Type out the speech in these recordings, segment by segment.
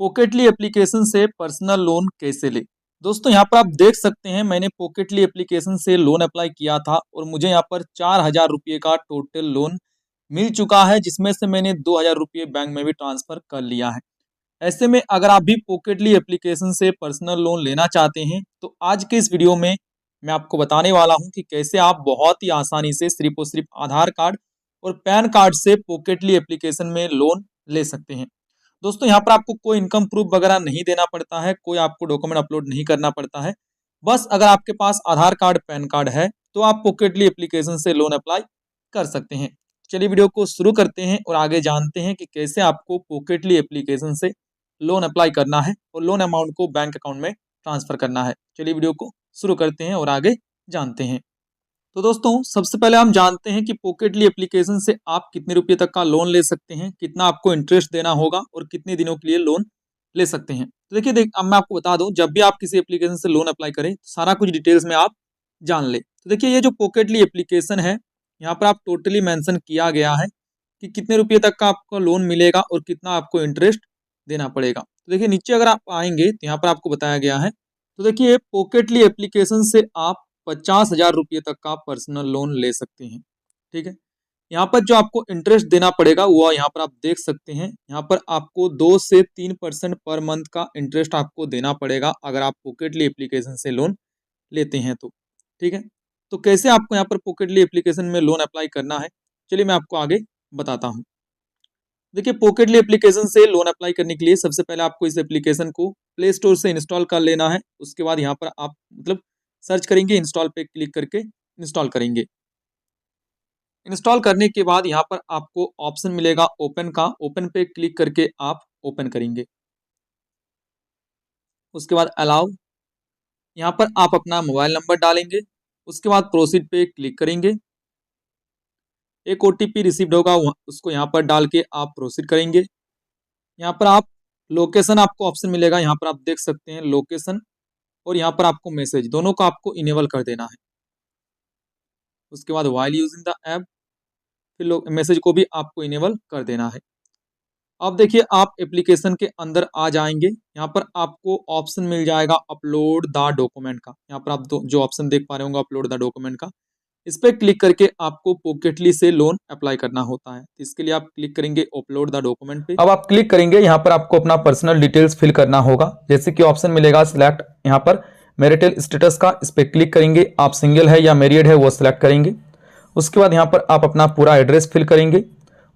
पॉकेटली application से personal loan कैसे ले। दोस्तों यहाँ पर आप देख सकते हैं मैंने पॉकेटली एप्लीकेशन से लोन अप्लाई किया था और मुझे यहाँ पर 4,000 रुपये का टोटल लोन मिल चुका है, जिसमें से मैंने 2,000 रुपये बैंक में भी ट्रांसफर कर लिया है। ऐसे में अगर आप भी पॉकेटली एप्लीकेशन से पर्सनल लोन लेना चाहते हैं तो आज के इस वीडियो में मैं आपको बताने वाला हूं कि कैसे आप बहुत ही आसानी से सिर्फ और सिर्फ आधार कार्ड और पैन कार्ड से पॉकेटली एप्लीकेशन में लोन ले सकते हैं। दोस्तों यहाँ पर आपको कोई इनकम प्रूफ वगैरह नहीं देना पड़ता है, कोई आपको डॉक्यूमेंट अपलोड नहीं करना पड़ता है। बस अगर आपके पास आधार कार्ड पैन कार्ड है तो आप पॉकेटली एप्लीकेशन से लोन अप्लाई कर सकते हैं। चलिए वीडियो को शुरू करते हैं और आगे जानते हैं कि कैसे आपको पॉकेटली एप्लीकेशन से लोन अप्लाई करना है और लोन अमाउंट को बैंक अकाउंट में ट्रांसफर करना है। चलिए वीडियो को शुरू करते हैं और आगे जानते हैं। तो दोस्तों सबसे पहले हम जानते हैं कि पॉकेटली एप्लीकेशन से आप कितने रुपए तक का लोन ले सकते हैं, कितना आपको इंटरेस्ट देना होगा और कितने दिनों के लिए लोन ले सकते हैं। तो देखिए अब मैं आपको बता दूं, जब भी आप किसी एप्लीकेशन से लोन अप्लाई करें तो सारा कुछ डिटेल्स में आप जान ले। तो देखिए ये जो पॉकेटली एप्लीकेशन है, यहाँ पर आप टोटली मेंशन किया गया है कि कितने रुपये तक का आपको लोन मिलेगा और कितना आपको इंटरेस्ट देना पड़ेगा। तो देखिए नीचे अगर आप आएंगे तो यहाँ पर आपको बताया गया है। तो देखिए पॉकेटली एप्लीकेशन से आप 50,000 रुपये तक का पर्सनल लोन ले सकते हैं। ठीक है, यहाँ पर जो आपको इंटरेस्ट देना पड़ेगा वो यहाँ पर आप देख सकते हैं। यहाँ पर आपको 2 से 3% पर मंथ का इंटरेस्ट आपको देना पड़ेगा अगर आप पॉकेटली एप्लीकेशन से लोन लेते हैं तो। ठीक है, तो कैसे आपको यहाँ पर पॉकेटली एप्लीकेशन में लोन अप्लाई करना है, चलिए मैं आपको आगे बताता हूँ। देखिए पॉकेटली एप्लीकेशन से लोन अप्लाई करने के लिए सबसे पहले आपको इस एप्लीकेशन को प्ले स्टोर से इंस्टॉल कर लेना है। उसके बाद यहाँ पर आप सर्च करेंगे, इंस्टॉल पे क्लिक करके इंस्टॉल करेंगे। इंस्टॉल करने के बाद यहाँ पर आपको ऑप्शन मिलेगा ओपन का, ओपन पे क्लिक करके आप ओपन करेंगे। उसके बाद अलाउ, यहाँ पर आप अपना मोबाइल नंबर डालेंगे। उसके बाद प्रोसीड पे क्लिक करेंगे। एक ओटीपी रिसीव्ड होगा, उसको यहाँ पर डाल के आप प्रोसीड करेंगे। यहाँ पर आप लोकेशन आपको ऑप्शन मिलेगा, यहाँ पर आप देख सकते हैं लोकेशन, और यहाँ पर आपको मैसेज, दोनों को आपको इनेबल कर देना है। उसके बाद वाइल यूजिंग द ऐप, फिर मैसेज को भी आपको इनेबल कर देना है। अब देखिए आप एप्लीकेशन के अंदर आ जाएंगे। यहाँ पर आपको ऑप्शन मिल जाएगा अपलोड द डॉक्यूमेंट का। यहाँ पर आप जो ऑप्शन देख पा रहे होंगे अपलोड द डॉक्यूमेंट का, इस पर क्लिक करके आपको पॉकेटली से लोन अप्लाई करना होता है। इसके लिए आप क्लिक करेंगे अपलोड द डॉक्यूमेंट पे। अब आप क्लिक करेंगे, यहाँ पर आपको अपना पर्सनल डिटेल्स फिल करना होगा। जैसे कि ऑप्शन मिलेगा सिलेक्ट, यहाँ पर मैरिटल स्टेटस का, इस पर क्लिक करेंगे। आप सिंगल है या मैरिड है वो सिलेक्ट करेंगे। उसके बाद यहाँ पर आप अपना पूरा एड्रेस फिल करेंगे।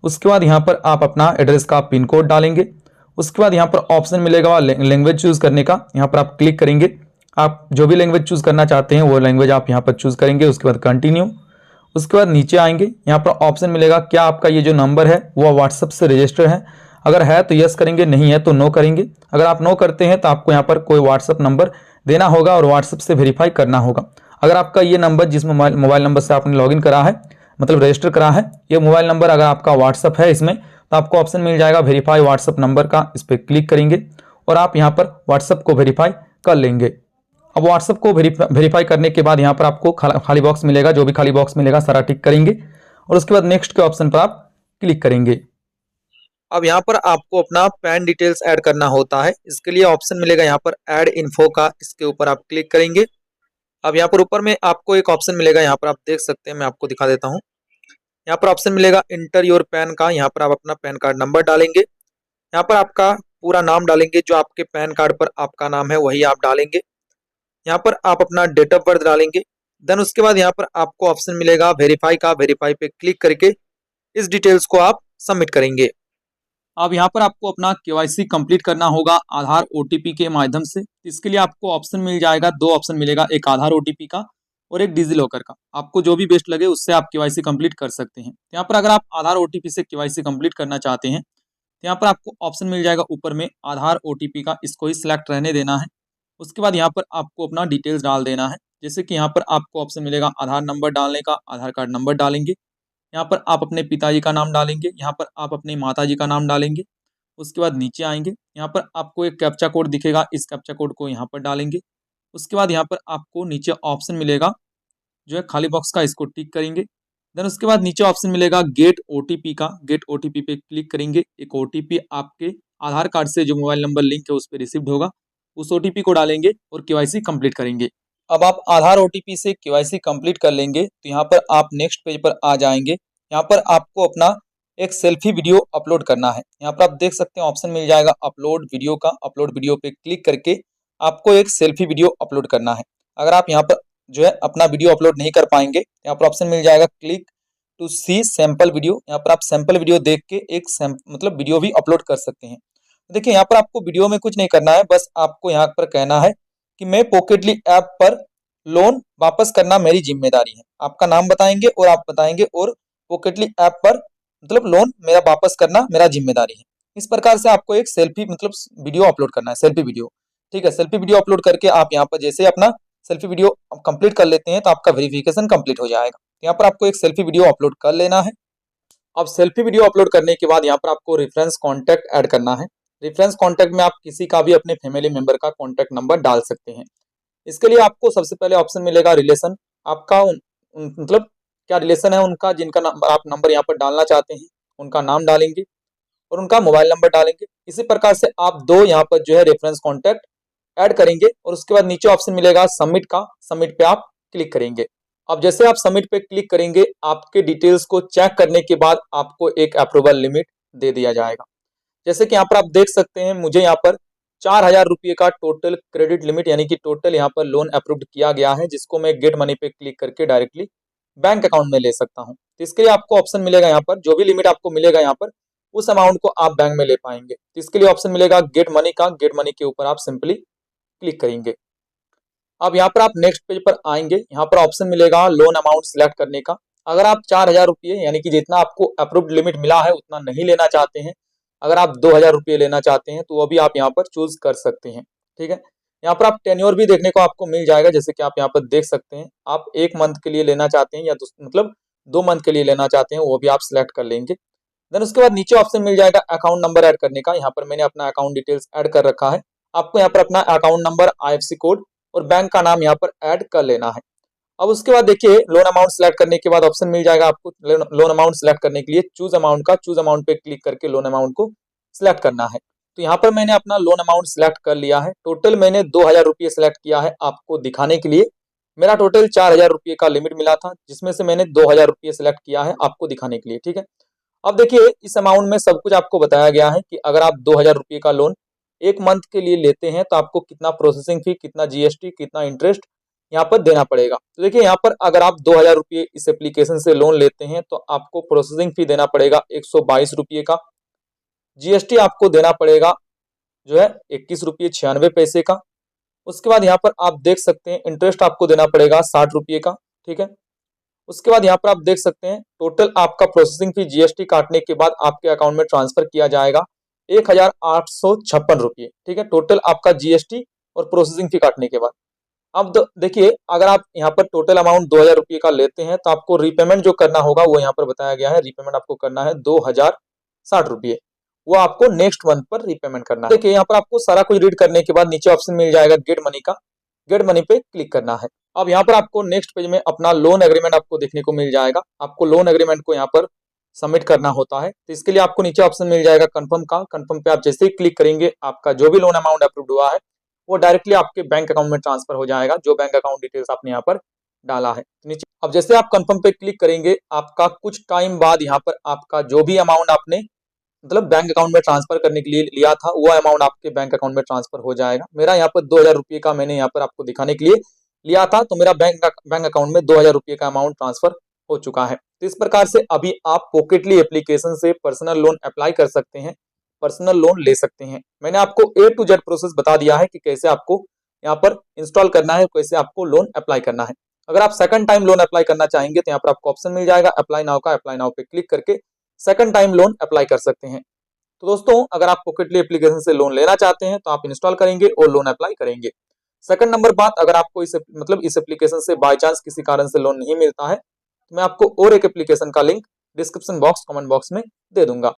उसके बाद यहाँ पर आप अपना एड्रेस का पिन कोड डालेंगे। उसके बाद यहाँ पर ऑप्शन मिलेगा लैंग्वेज चूज करने का, यहाँ पर आप क्लिक करेंगे। आप जो भी लैंग्वेज चूज करना चाहते हैं वो लैंग्वेज आप यहाँ पर चूज करेंगे। उसके बाद कंटिन्यू। उसके बाद नीचे आएंगे, यहाँ पर ऑप्शन मिलेगा क्या आपका ये जो नंबर है वो व्हाट्सएप से रजिस्टर है। अगर है तो यस करेंगे, नहीं है तो नो करेंगे। अगर आप नो करते हैं तो आपको यहाँ पर कोई व्हाट्सएप नंबर देना होगा और व्हाट्सएप से वेरीफाई करना होगा। अगर आपका ये नंबर जिस मोबाइल नंबर से आपने लॉगिन करा है, मतलब रजिस्टर करा है, ये मोबाइल नंबर अगर आपका व्हाट्सएप है इसमें, तो आपको ऑप्शन मिल जाएगा वेरीफाई व्हाट्सएप नंबर का, इस पर क्लिक करेंगे और आप यहाँ पर व्हाट्सएप को वेरीफाई कर लेंगे। अब व्हाट्सएप को वेरीफाई करने के बाद यहाँ पर आपको खाली बॉक्स मिलेगा, जो भी खाली बॉक्स मिलेगा सारा टिक करेंगे और उसके बाद नेक्स्ट के ऑप्शन पर आप क्लिक करेंगे। अब यहाँ पर आपको अपना पैन डिटेल्स ऐड करना होता है। इसके लिए ऑप्शन मिलेगा यहाँ पर ऐड इन्फो का, इसके ऊपर आप क्लिक करेंगे। अब यहाँ पर ऊपर में आपको एक ऑप्शन मिलेगा, यहाँ पर आप देख सकते हैं, मैं आपको दिखा देता हूँ। यहाँ पर ऑप्शन मिलेगा इंटर योर पैन का, यहाँ पर आप अपना पैन कार्ड नंबर डालेंगे। यहाँ पर आपका पूरा नाम डालेंगे, जो आपके पैन कार्ड पर आपका नाम है वही आप डालेंगे। यहाँ पर आप अपना डेट ऑफ बर्थ डालेंगे। देन उसके बाद यहाँ पर आपको ऑप्शन मिलेगा वेरीफाई का, वेरीफाई पे क्लिक करके इस डिटेल्स को आप सबमिट करेंगे। अब यहाँ पर आपको अपना केवाईसी कंप्लीट करना होगा आधार ओटीपी के माध्यम से। इसके लिए आपको ऑप्शन मिल जाएगा, दो ऑप्शन मिलेगा, एक आधार ओटीपी का और एक डिजी लॉकर का। आपको जो भी बेस्ट लगे उससे आप केवाईसी कंप्लीट कर सकते हैं। यहाँ पर अगर आप आधार ओटीपी से केवाईसी कंप्लीट करना चाहते हैं तो यहाँ पर आपको ऑप्शन मिल जाएगा ऊपर में आधार ओटीपी का, इसको ही सिलेक्ट रहने देना है। उसके बाद यहाँ पर आपको अपना डिटेल्स डाल देना है। जैसे कि यहाँ पर आपको ऑप्शन मिलेगा आधार नंबर डालने का, आधार कार्ड नंबर डालेंगे। यहाँ पर आप अपने पिताजी का नाम डालेंगे, यहाँ पर आप अपनी माताजी का नाम डालेंगे। उसके बाद नीचे आएंगे, यहाँ पर आपको एक कैप्चा कोड दिखेगा, इस कैप्चा कोड को यहाँ पर डालेंगे। उसके बाद यहाँ पर आपको नीचे ऑप्शन मिलेगा जो है खाली बॉक्स का, इसको टिक करेंगे। देन उसके बाद नीचे ऑप्शन मिलेगा गेट ओटीपी का। गेट ओटीपी पे क्लिक करेंगे। एक ओटीपी आपके आधार कार्ड से जो मोबाइल नंबर लिंक है उस पर रिसीव्ड होगा, उस ओटीपी को डालेंगे और केवाईसी कंप्लीट करेंगे। अब आप आधार ओटीपी से केवाईसी कंप्लीट कर लेंगे तो यहाँ पर आप नेक्स्ट पेज पर आ जाएंगे। यहाँ पर आपको अपना एक सेल्फी वीडियो अपलोड करना है। यहाँ पर आप देख सकते हैं ऑप्शन मिल जाएगा अपलोड वीडियो का। अपलोड वीडियो पे क्लिक करके आपको एक सेल्फी वीडियो अपलोड करना है। अगर आप यहाँ पर जो है अपना वीडियो अपलोड नहीं कर पाएंगे, यहाँ पर ऑप्शन मिल जाएगा click to see sample video. यहाँ पर आप सैंपल वीडियो देख के एक मतलब वीडियो भी अपलोड कर सकते हैं। देखिए यहाँ पर आपको वीडियो में कुछ नहीं करना है, बस आपको यहाँ पर कहना है कि मैं पॉकेटली ऐप पर लोन वापस करना मेरी जिम्मेदारी है। आपका नाम बताएंगे और आप बताएंगे और पॉकेटली ऐप पर मतलब लोन मेरा वापस करना मेरा जिम्मेदारी है। इस प्रकार से आपको एक सेल्फी मतलब वीडियो अपलोड करना है, सेल्फी वीडियो। ठीक है, सेल्फी वीडियो अपलोड करके आप यहाँ पर जैसे अपना सेल्फी वीडियो कंप्लीट कर लेते हैं तो आपका वेरिफिकेशन कंप्लीट हो जाएगा। यहाँ पर आपको एक सेल्फी वीडियो अपलोड कर लेना है। अब सेल्फी वीडियो अपलोड करने के बाद यहाँ पर आपको रेफरेंस कॉन्टैक्ट ऐड करना है। रेफरेंस कॉन्टैक्ट में आप किसी का भी अपने फैमिली मेंबर का कॉन्टैक्ट नंबर डाल सकते हैं। इसके लिए आपको सबसे पहले ऑप्शन मिलेगा रिलेशन। आपका मतलब क्या रिलेशन है उनका, जिनका नंबर आप नंबर यहाँ पर डालना चाहते हैं, उनका नाम डालेंगे और उनका मोबाइल नंबर डालेंगे। इसी प्रकार से आप दो यहाँ पर जो है रेफरेंस कॉन्टैक्ट ऐड करेंगे और उसके बाद नीचे ऑप्शन मिलेगा सबमिट का। सबमिट पे आप क्लिक करेंगे। अब जैसे आप सबमिट पे क्लिक करेंगे, आपके डिटेल्स को चेक करने के बाद आपको एक अप्रूवल लिमिट दे दिया जाएगा। जैसे कि यहाँ पर आप देख सकते हैं मुझे यहाँ पर 4,000 रुपये का टोटल क्रेडिट लिमिट यानी कि टोटल यहाँ पर लोन अप्रूव्ड किया गया है, जिसको मैं गेट मनी पे क्लिक करके डायरेक्टली बैंक अकाउंट में ले सकता हूँ। तो इसके लिए आपको ऑप्शन मिलेगा यहाँ पर जो भी लिमिट आपको मिलेगा यहाँ पर उस अमाउंट को आप बैंक में ले पाएंगे। तो इसके लिए ऑप्शन मिलेगा गेट मनी का। गेट मनी के ऊपर आप सिंपली क्लिक करेंगे। अब यहाँ पर आप नेक्स्ट पेज पर आएंगे। यहाँ पर ऑप्शन मिलेगा लोन अमाउंट सिलेक्ट करने का। अगर आप 4,000 रुपये यानी कि जितना आपको अप्रूव्ड लिमिट मिला है उतना नहीं लेना चाहते हैं, अगर आप 2,000 रुपये लेना चाहते हैं तो वो भी आप यहाँ पर चूज कर सकते हैं। ठीक है, यहाँ पर आप टेन्योर भी देखने को आपको मिल जाएगा। जैसे कि आप यहाँ पर देख सकते हैं, आप 1 मंथ के लिए लेना चाहते हैं या मतलब 2 मंथ के लिए लेना चाहते हैं, वो भी आप सिलेक्ट कर लेंगे। देन उसके बाद नीचे ऑप्शन मिल जाएगा अकाउंट नंबर ऐड करने का। यहाँ पर मैंने अपना अकाउंट डिटेल्स ऐड कर रखा है। आपको यहाँ पर अपना अकाउंट नंबर, IFSC कोड और बैंक का नाम यहाँ पर ऐड कर लेना है। अब उसके बाद देखिए लोन अमाउंट सिलेक्ट करने के बाद ऑप्शन मिल जाएगा आपको लोन अमाउंट सिलेक्ट करने के लिए चूज अमाउंट का। चूज अमाउंट पे क्लिक करके लोन अमाउंट को सिलेक्ट करना है। तो यहाँ पर मैंने अपना लोन अमाउंट सिलेक्ट कर लिया है। टोटल मैंने 2,000 रुपये सिलेक्ट किया है आपको दिखाने के लिए। मेरा टोटल 4,000 रुपये का लिमिट मिला था, जिसमें से मैंने 2,000 रुपये सिलेक्ट किया है आपको दिखाने के लिए। ठीक है, अब देखिए इस अमाउंट में सब कुछ आपको बताया गया है कि अगर आप 2,000 रुपये का लोन 1 मंथ के लिए लेते हैं तो आपको कितना प्रोसेसिंग फी, कितना GST, कितना इंटरेस्ट यहाँ पर देना पड़ेगा। तो देखिए यहाँ पर अगर आप 2,000 रुपये इस एप्लीकेशन से लोन लेते हैं तो आपको प्रोसेसिंग फी देना पड़ेगा 122 रुपये का। GST आपको देना पड़ेगा जो है 21 रुपये 96 पैसे का। उसके बाद यहाँ पर आप देख सकते हैं इंटरेस्ट आपको देना पड़ेगा 60 रुपये का। ठीक है, उसके बाद यहाँ पर आप देख सकते हैं टोटल आपका प्रोसेसिंग फी GST काटने के बाद आपके अकाउंट में ट्रांसफर किया जाएगा 1,856 रुपये। ठीक है, टोटल आपका GST और प्रोसेसिंग फी काटने के बाद। अब देखिए अगर आप यहाँ पर टोटल अमाउंट 2,000 रुपये का लेते हैं तो आपको रीपेमेंट जो करना होगा वो यहाँ पर बताया गया है। रीपेमेंट आपको करना है 2,060 रुपये, वो आपको नेक्स्ट मंथ पर रीपेमेंट करना है। देखिए यहाँ पर आपको सारा कुछ रीड करने के बाद नीचे ऑप्शन मिल जाएगा गेट मनी का। गेट मनी पे क्लिक करना है। अब यहाँ पर आपको नेक्स्ट पेज में अपना लोन एग्रीमेंट आपको देखने को मिल जाएगा। आपको लोन एग्रीमेंट को यहाँ पर सबमिट करना होता है, तो इसके लिए आपको नीचे ऑप्शन मिल जाएगा कंफर्म का। कंफर्म पे आप जैसे ही क्लिक करेंगे आपका जो भी लोन अमाउंट अप्रूव हुआ है वो डायरेक्टली आपके बैंक अकाउंट में ट्रांसफर हो जाएगा, जो बैंक अकाउंट डिटेल्स आपने यहाँ पर डाला है नीचे। अब जैसे आप कंफर्म पे क्लिक करेंगे आपका कुछ टाइम बाद यहाँ पर आपका जो भी अमाउंट आपने मतलब बैंक अकाउंट में ट्रांसफर करने के लिए लिया था वो अमाउंट आपके बैंक अकाउंट में ट्रांसफर हो जाएगा। मेरा यहाँ पर 2,000 रुपये का मैंने यहाँ पर आपको दिखाने के लिए लिया था, तो मेरा बैंक अकाउंट में 2,000 रुपये का अमाउंट ट्रांसफर हो चुका है। तो इस प्रकार से अभी आप पॉकेटली एप्लीकेशन से पर्सनल लोन अप्लाई कर सकते हैं, पर्सनल लोन ले सकते हैं। मैंने आपको A to Z प्रोसेस बता दिया है कि कैसे आपको यहाँ पर इंस्टॉल करना है, कैसे आपको लोन अप्लाई करना है। अगर आप सेकंड टाइम लोन अप्लाई करना चाहेंगे तो यहाँ पर आपको ऑप्शन मिल जाएगा अप्लाई नाउ का। अप्लाई नाउ पे क्लिक करके सेकंड टाइम लोन अप्लाई कर सकते हैं। तो दोस्तों अगर आप पॉकेटली एप्लीकेशन से लोन लेना चाहते हैं तो आप इंस्टॉल करेंगे और लोन अप्लाई करेंगे। सेकंड नंबर बात, अगर आपको इस एप्लीकेशन से बाय चांस किसी कारण से लोन नहीं मिलता है तो मैं आपको और एक एप्लीकेशन का link description box, comment box में दे दूंगा।